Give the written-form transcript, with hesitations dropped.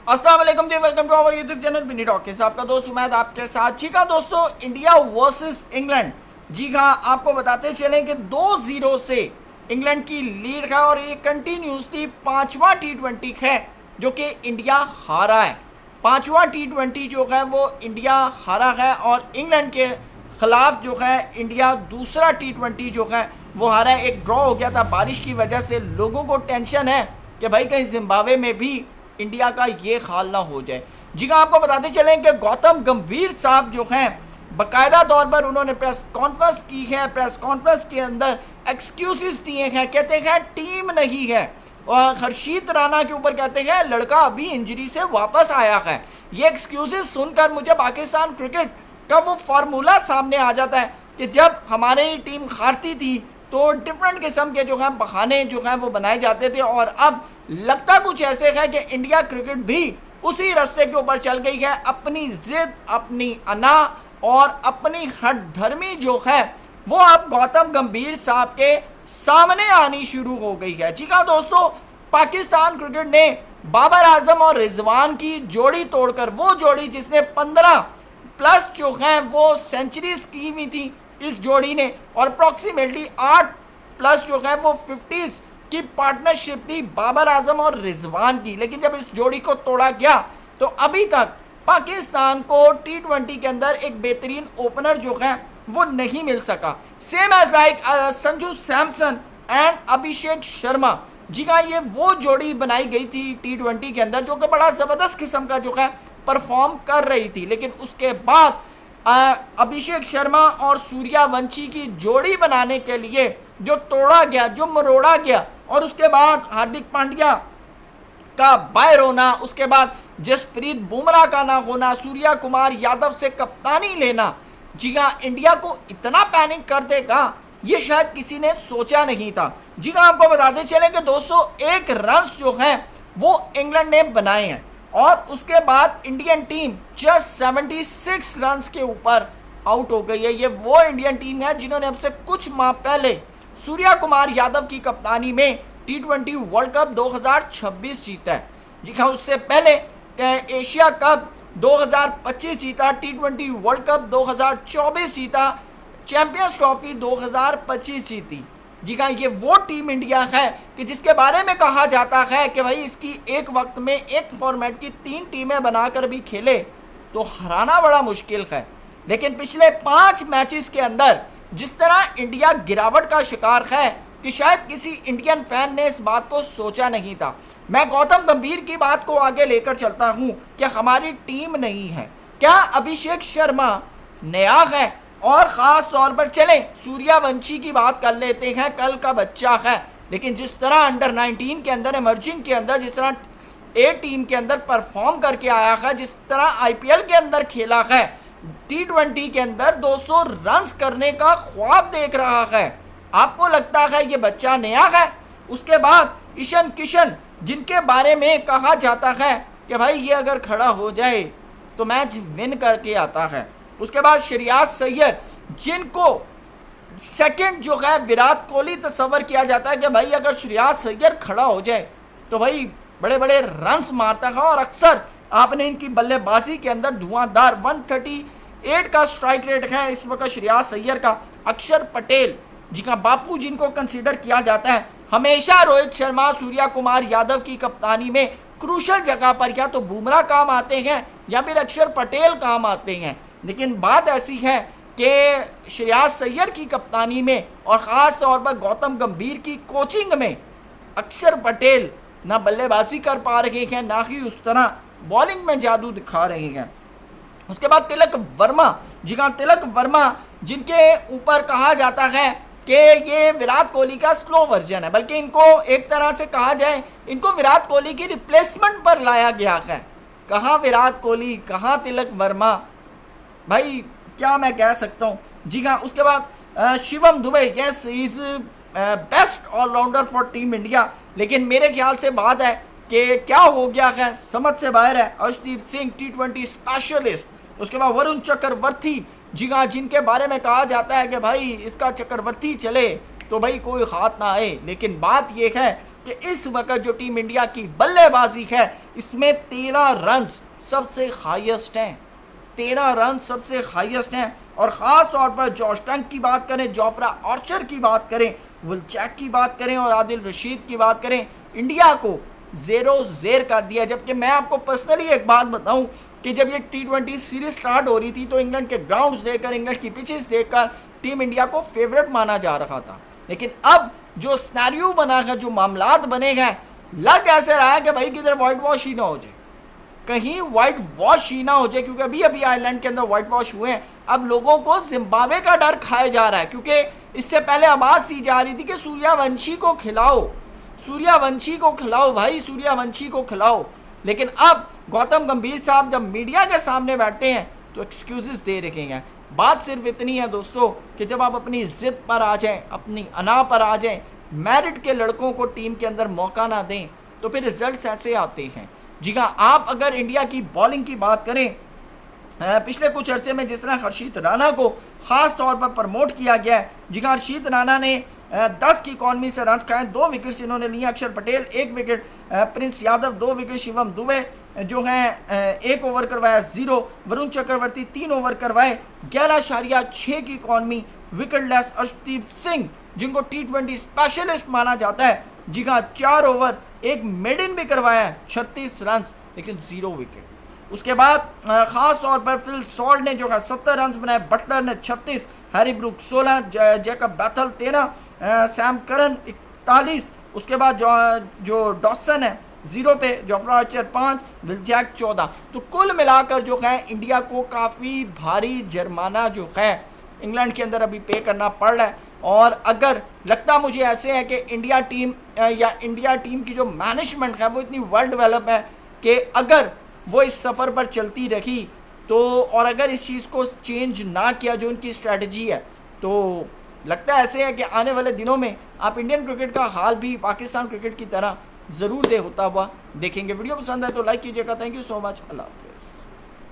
अस्सलाम वालेकुम जी, welcome to our YouTube channel mini talkies. आपका दोस्त उमैद आपके साथ। जी हाँ दोस्तों, इंडिया वर्सेस इंग्लैंड। जी हाँ, आपको बताते चलें कि 2-0 से इंग्लैंड की लीड है और ये कंटिन्यूसली पांचवा टी20 है जो कि इंडिया हारा है। पांचवा टी20 जो है वो इंडिया हारा है और इंग्लैंड के खिलाफ जो है इंडिया दूसरा टी20 जो है वो हारा है। एक ड्रॉ हो गया था बारिश की वजह से। लोगों को टेंशन है कि भाई कहीं जिम्बाब्वे में भी इंडिया का ये हाल ना हो जाए। जी हाँ, आपको बताते चलें कि गौतम गंभीर साहब जो हैं बाकायदा तौर पर उन्होंने प्रेस कॉन्फ्रेंस की है। प्रेस कॉन्फ्रेंस के अंदर एक्सक्यूजेस दिए हैं। कहते हैं टीम नहीं है और हर्षित राणा के ऊपर कहते हैं लड़का अभी इंजरी से वापस आया है। ये एक्सक्यूजेस सुनकर मुझे पाकिस्तान क्रिकेट का वो फार्मूला सामने आ जाता है कि जब हमारी टीम हारती थी तो डिफरेंट किस्म के जो हैं बहाने जो हैं वो बनाए जाते थे और अब लगता कुछ ऐसे है कि इंडिया क्रिकेट भी उसी रास्ते के ऊपर चल गई है। अपनी जिद, अपनी अना और अपनी हठधर्मी जो है वो अब गौतम गंभीर साहब के सामने आनी शुरू हो गई है। जी हाँ दोस्तों, पाकिस्तान क्रिकेट ने बाबर आजम और रिजवान की जोड़ी तोड़कर, वो जोड़ी जिसने 15 प्लस जो है वो सेंचुरीज की हुई थी इस जोड़ी ने, और अप्रॉक्सीमेटली 8 प्लस जो है वो 50s की पार्टनरशिप थी बाबर आजम और रिजवान की। लेकिन जब इस जोड़ी को तोड़ा गया तो अभी तक पाकिस्तान को टी20 के अंदर एक बेहतरीन ओपनर जो है वो नहीं मिल सका। Same age like Sanju Samson and Abhishek Sharma. जी हाँ, ये वो जोड़ी बनाई गई थी टी20 के अंदर जो कि बड़ा ज़बरदस्त किस्म का जो है परफॉर्म कर रही थी। लेकिन उसके बाद अभिषेक शर्मा और सूर्यवंशी की जोड़ी बनाने के लिए जो तोड़ा गया, जो मरोड़ा गया, और उसके बाद हार्दिक पांड्या का बाहर होना, उसके बाद जसप्रीत बुमराह का ना होना, सूर्या कुमार यादव से कप्तानी लेना, जी हाँ, इंडिया को इतना पैनिक कर देगा ये शायद किसी ने सोचा नहीं था। जी हाँ, आपको बताते चलें कि 201 रन जो हैं वो इंग्लैंड ने बनाए हैं और उसके बाद इंडियन टीम जस्ट 76 रन्स के ऊपर आउट हो गई है। ये वो इंडियन टीम है जिन्होंने अब से कुछ माह पहले सूर्या कुमार यादव की कप्तानी में टी20 वर्ल्ड कप 2026 जीता है। जी हाँ, उससे पहले एशिया कप 2025 जीता, टी20 वर्ल्ड कप 2024 जीता, चैंपियंस ट्रॉफी 2025 जीती। जी हाँ, ये वो टीम इंडिया है कि जिसके बारे में कहा जाता है कि भाई इसकी एक वक्त में एक फॉर्मेट की 3 टीमें बनाकर भी खेले तो हराना बड़ा मुश्किल है। लेकिन पिछले 5 मैचेस के अंदर जिस तरह इंडिया गिरावट का शिकार है कि शायद किसी इंडियन फैन ने इस बात को सोचा नहीं था। मैं गौतम गंभीर की बात को आगे लेकर चलता हूं कि हमारी टीम नहीं है। क्या अभिषेक शर्मा नया है? और ख़ास तौर पर चलें सूर्यवंशी की बात कर लेते हैं, कल का बच्चा है। लेकिन जिस तरह अंडर 19 के अंदर, इमर्जिंग के अंदर, जिस तरह ए टीम के अंदर परफॉर्म करके आया है, जिस तरह IPL के अंदर खेला है, टी20 के अंदर 200 रन्स करने का ख्वाब देख रहा है, आपको लगता है ये बच्चा नया है? उसके बाद ईशान किशन, जिनके बारे में कहा जाता है कि भाई ये अगर खड़ा हो जाए तो मैच विन करके आता है। उसके बाद श्रेयस अय्यर, जिनको सेकंड जो है विराट कोहली तस्वर किया जाता है कि भाई अगर श्रेयस अय्यर खड़ा हो जाए तो भाई बड़े बड़े रन्स मारता है। और अक्सर आपने इनकी बल्लेबाजी के अंदर धुआंधार 138 का स्ट्राइक रेट है इस वक्त श्रेयस अय्यर का। अक्षर पटेल, जी हाँ, बापू जिनको कंसीडर किया जाता है, हमेशा रोहित शर्मा, सूर्या कुमार यादव की कप्तानी में क्रूशल जगह पर या तो बुमराह काम आते हैं या फिर अक्षर पटेल काम आते हैं। लेकिन बात ऐसी है कि श्रेयस अय्यर की कप्तानी में और ख़ास तौर पर गौतम गंभीर की कोचिंग में अक्षर पटेल ना बल्लेबाजी कर पा रहे हैं, ना ही उस तरह बॉलिंग में जादू दिखा रहे हैं। उसके बाद तिलक वर्मा, जी हाँ, तिलक वर्मा, जिनके ऊपर कहा जाता है कि ये विराट कोहली का स्लो वर्जन है, बल्कि इनको एक तरह से कहा जाए इनको विराट कोहली की रिप्लेसमेंट पर लाया गया है। कहाँ विराट कोहली, कहाँ तिलक वर्मा, भाई क्या मैं कह सकता हूँ। जी हाँ, उसके बाद Shivam Dube, yes is best allrounder for team India. लेकिन मेरे ख्याल से बात है कि क्या हो गया है, समझ से बाहर है। अर्शदीप सिंह टी20 स्पेशलिस्ट। उसके बाद वरुण चक्रवर्ती, जी हाँ, जिनके बारे में कहा जाता है कि भाई इसका चक्रवर्ती चले तो भाई कोई हाथ ना आए। लेकिन बात यह है कि इस वक्त जो टीम इंडिया की बल्लेबाजी है इसमें 13 रन सबसे हाईएस्ट हैं, 13 रन सबसे हाईएस्ट हैं। और ख़ास तौर पर जॉश टंग की बात करें, जोफ्रा आर्चर की बात करें, विल जैक की बात करें और आदिल रशीद की बात करें, इंडिया को 0-0 कर दिया। जबकि मैं आपको पर्सनली एक बात बताऊं कि जब ये T20 सीरीज स्टार्ट हो रही थी तो इंग्लैंड के ग्राउंड्स देखकर, इंग्लैंड की पिचेस देखकर टीम इंडिया को फेवरेट माना जा रहा था। लेकिन अब जो स्नैरियो बना है, जो मामलात बने हैं, लग ऐसे रहा है कि भाई किधर वाइट वॉश ही ना हो जाए, कहीं वाइट वॉश ही ना हो जाए, क्योंकि अभी अभी आयरलैंड के अंदर वाइट वॉश हुए हैं। अब लोगों को जिम्बाब्वे का डर खाया जा रहा है, क्योंकि इससे पहले आवाज़ दी जा रही थी कि सूर्यवंशी को खिलाओ, सूर्यवंशी को खिलाओ भाई, सूर्यवंशी को खिलाओ। लेकिन अब गौतम गंभीर साहब जब मीडिया के सामने बैठते हैं तो एक्सक्यूजेस दे रखे हैं। बात सिर्फ इतनी है दोस्तों कि जब आप अपनी ज़िद पर आ जाएं, अपनी अना पर आ जाएं, मेरिट के लड़कों को टीम के अंदर मौका ना दें तो फिर रिजल्ट्स ऐसे आते हैं। जी हाँ, आप अगर इंडिया की बॉलिंग की बात करें, पिछले कुछ अरसे में जिस तरह हर्षित राणा को ख़ास तौर पर प्रमोट किया गया है, जी हाँ, हर्षित राणा ने 10 की इकॉनमी से रन खाए, 2 विकेट्स इन्होंने लिए। अक्षर Patel 1 wicket, Prince Yadav 2 wicket, Shivam Dubey जो हैं 1 ओवर करवाया 0, वरुण चक्रवर्ती 3 ओवर करवाए 11.6 की economy, wicket less Arshdeep Singh जिनको T20 स्पेशलिस्ट माना जाता है, जी हाँ, 4 ओवर 1 मेडन भी करवाया 36 रन लेकिन 0 विकेट। उसके बाद ख़ास तौर पर फिल सॉल्ट ने जो है 70 रन बनाए, बटलर ने 36, Harry Brook 16, Jacob Bethel 13, Sam Curran 41, उसके बाद जो डॉसन है 0 पे, जोफ्रा आर्चर 5, विल जैक 14। तो कुल मिलाकर जो है इंडिया को काफ़ी भारी जुर्माना जो है इंग्लैंड के अंदर अभी पे करना पड़ रहा है। और अगर लगता मुझे ऐसे है कि इंडिया टीम की जो मैनेजमेंट है वो इतनी वेल डेवलप है कि अगर वो इस सफ़र पर चलती रही तो, और अगर इस चीज़ को चेंज ना किया जो उनकी स्ट्रैटेजी है, तो लगता है ऐसे है कि आने वाले दिनों में आप इंडियन क्रिकेट का हाल भी पाकिस्तान क्रिकेट की तरह ज़रूर होता हुआ देखेंगे। वीडियो पसंद है तो लाइक कीजिएगा। Thank you so much. अल्लाह हाफ़िज़।